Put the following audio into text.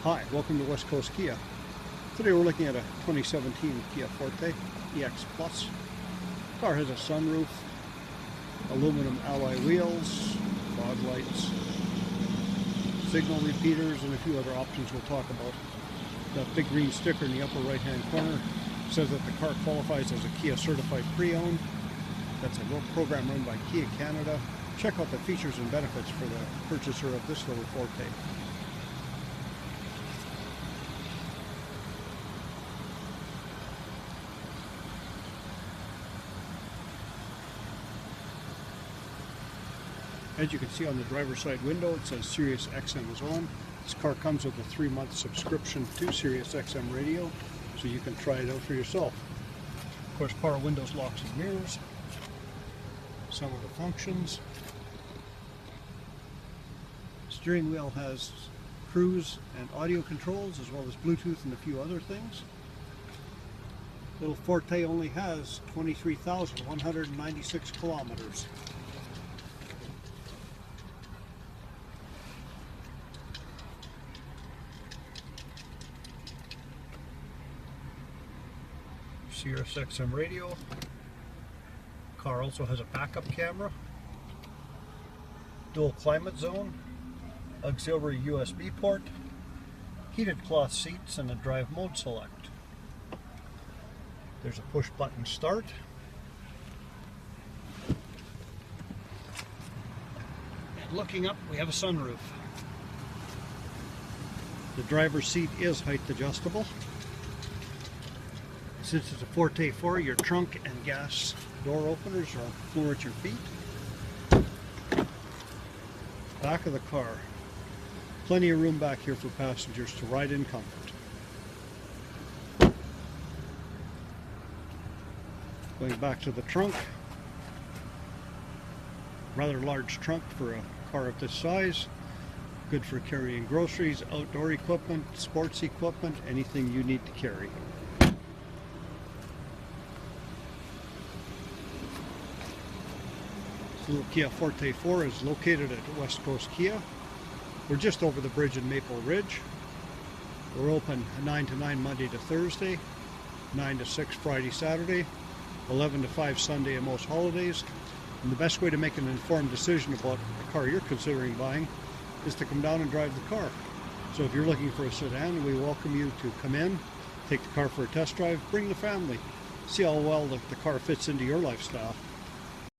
Hi, welcome to West Coast Kia. Today we're looking at a 2017 Kia Forte EX Plus. The car has a sunroof, aluminum alloy wheels, fog lights, signal repeaters, and a few other options we'll talk about. That big green sticker in the upper right hand corner says that the car qualifies as a Kia certified pre-owned. That's a program run by Kia Canada. Check out the features and benefits for the purchaser of this little Forte. As you can see on the driver's side window, it says Sirius XM is on. This car comes with a 3-month subscription to Sirius XM radio, so you can try it out for yourself. Of course, power windows, locks, and mirrors. Some of the functions. Steering wheel has cruise and audio controls, as well as Bluetooth and a few other things. Little Forte only has 23,196 kilometers. Sirius XM radio. Car also has a backup camera, dual climate zone, auxiliary USB port, heated cloth seats, and a drive mode select. There's a push button start. And looking up, we have a sunroof. The driver's seat is height adjustable. Since it's a Forte 4, your trunk and gas door openers are floor at your feet. Back of the car. Plenty of room back here for passengers to ride in comfort. Going back to the trunk. Rather large trunk for a car of this size. Good for carrying groceries, outdoor equipment, sports equipment, anything you need to carry. The little Kia Forte 4 is located at West Coast Kia. We're just over the bridge in Maple Ridge. We're open 9 to 9 Monday to Thursday, 9 to 6 Friday, Saturday, 11 to 5 Sunday and most holidays. And the best way to make an informed decision about the car you're considering buying is to come down and drive the car. So if you're looking for a sedan, we welcome you to come in, take the car for a test drive, bring the family, see how well the car fits into your lifestyle.